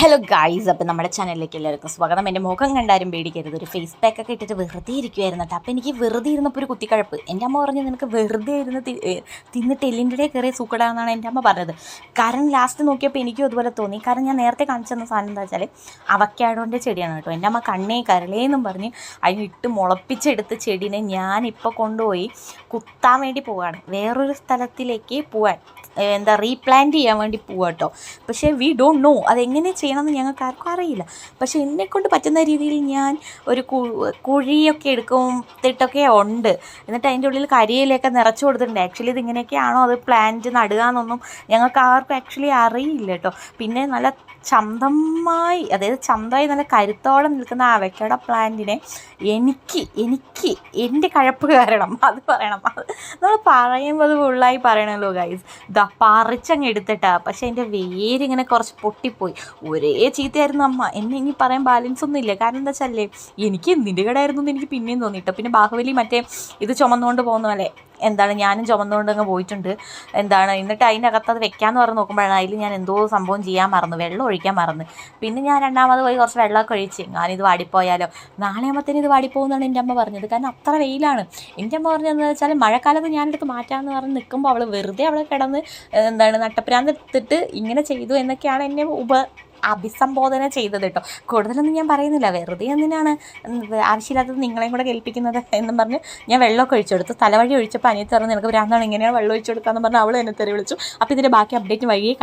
Hello guys, അപ്പം നമ്മുടെ ചാനലിലേക്ക് എല്ലാവർക്കും സ്വാഗതം. എൻ്റെ മുഖം കണ്ടാരും പേടിക്കരുത്. ഒരു ഫേസ് പാക്കൊക്കെ ഇട്ടിട്ട് വെറുതെ ഇരിക്കുമായിരുന്നു കേട്ടോ. അപ്പോൾ എനിക്ക് വെറുതെ ഇരുന്നപ്പോൾ ഒരു കുത്തിക്കഴപ്പ്. എൻ്റെ അമ്മ പറഞ്ഞു, നിനക്ക് വെറുതെ ഇരുന്ന് തിന്നിട്ട് എല്ലിൻ്റെ ഇടയിൽ കയറിയ സൂക്കടാന്നാണ് എൻ്റെ അമ്മ പറഞ്ഞത്. കാരണം ലാസ്റ്റ് നോക്കിയപ്പോൾ എനിക്കും അതുപോലെ തോന്നി. കാരണം ഞാൻ നേരത്തെ കാണിച്ചു തന്ന സാധനം എന്താ വെച്ചാൽ അവക്കാഡോൻ്റെ ചെടിയാണ് കേട്ടോ. എൻ്റെ അമ്മ കണ്ണേ കരളേന്നും പറഞ്ഞ് അതിനിട്ട് മുളപ്പിച്ചെടുത്ത ചെടീനെ ഞാനിപ്പോൾ കൊണ്ടുപോയി കുത്താൻ വേണ്ടി പോവാണ്. വേറൊരു സ്ഥലത്തിലേക്ക് പോവാൻ റീപ്ലാന്റ് ചെയ്യാൻ വേണ്ടി പോവാം കേട്ടോ. പക്ഷേ വി ഡോണ്ട് നോ അതെങ്ങനെ ചെയ്യണമെന്ന് ഞങ്ങൾക്ക് ആർക്കും അറിയില്ല. പക്ഷേ എന്നെക്കൊണ്ട് പറ്റുന്ന രീതിയിൽ ഞാൻ ഒരു കുഴിയൊക്കെ എടുത്തിട്ടൊക്കെ ഉണ്ട്. എന്നിട്ട് അതിൻ്റെ ഉള്ളിൽ കരിയിലൊക്കെ നിറച്ച് കൊടുത്തിട്ടുണ്ട്. ആക്ച്വലി ഇതിങ്ങനെയൊക്കെയാണോ അത് പ്ലാന്റ് നടുക എന്നൊന്നും ഞങ്ങൾക്ക് ആർക്കും ആക്ച്വലി അറിയില്ല കേട്ടോ. പിന്നെ നല്ല ചന്തമായി നല്ല കരുത്തോളം നിൽക്കുന്ന ആ അവക്കാഡോ പ്ലാന്റിനെ എനിക്ക് എൻ്റെ കഴപ്പ് കാരണം അത് പറയണം. അത് നമ്മൾ പറയുമ്പോൾ അത് ഫുള്ളായി പറയണമല്ലോ ഗൈസ്. പറിച്ചങ്ങ് എടുത്തിട്ടാ. പക്ഷേ എൻ്റെ വേരിങ്ങനെ കുറച്ച് പൊട്ടിപ്പോയി. ഒരേ ചീത്തയായിരുന്നു അമ്മ. എന്നെ ഇനി പറയാൻ ബാലൻസ് ഒന്നും ഇല്ല. കാരണം എന്താ വെച്ചാലേ എനിക്ക് എന്തിൻ്റെ കടയായിരുന്നു എന്ന് എനിക്ക് പിന്നെയും തോന്നിയിട്ടോ. പിന്നെ ബാഹുബലി ഇത് ചുമന്നുകൊണ്ട് പോകുന്ന പോലെ ഞാനും ചുമന്നുകൊണ്ട് അങ്ങ് പോയിട്ടുണ്ട്. എന്നിട്ട് അതിൻ്റെ അകത്ത് അത് വെക്കാമെന്ന് പറഞ്ഞ് നോക്കുമ്പോഴാണ് അതിൽ ഞാൻ എന്തോ സംഭവം ചെയ്യാൻ മറന്നു, വെള്ളം ഒഴിക്കാൻ മറന്നു. പിന്നെ ഞാൻ രണ്ടാമത് പോയി കുറച്ച് വെള്ളമൊക്കെ ഒഴിച്ച് ഞാനിത് വാടിപ്പോയാലോ, നാളെ ആകുമ്പോഴത്തേന് ഇത് വാടിപ്പോകുമെന്നാണ് എൻ്റെ അമ്മ പറഞ്ഞത്. കാരണം അത്ര വെയിലാണ്. എൻ്റെ അമ്മ പറഞ്ഞതെന്ന് വെച്ചാൽ മഴക്കാലത്ത് ഞാനെടുത്ത് മാറ്റാമെന്ന് പറഞ്ഞ് നിൽക്കുമ്പോൾ അവൾ വെറുതെ അവളെ കിടന്ന് നട്ടപ്രാന്ത് എടുത്തിട്ട് ഇങ്ങനെ ചെയ്തു എന്നൊക്കെയാണ് എന്നെ അഭിസംബോധന ചെയ്തത് കേട്ടോ. കൂടുതലൊന്നും ഞാൻ പറയുന്നില്ല. വെറുതെ എന്തിനാണ് ആവശ്യമില്ലാത്തത് നിങ്ങളെയും കൂടെ കേൾപ്പിക്കുന്നത് എന്നും പറഞ്ഞ് ഞാൻ വെള്ളമൊക്കെ ഒഴിച്ചു കൊടുത്തു. തലവഴി ഒഴിച്ചപ്പോൾ അനിയത്തി പറഞ്ഞു, നിനക്ക് ഭ്രാന്താണ്, ഇങ്ങനെയാണ് വെള്ളം ഒഴിച്ചു കൊടുക്കാമെന്ന് പറഞ്ഞ് അവൾ എന്നെ തെറി വിളിച്ചു. അപ്പോൾ ഇതിൻ്റെ ബാക്കി അപ്ഡേറ്റ് വഴിയേ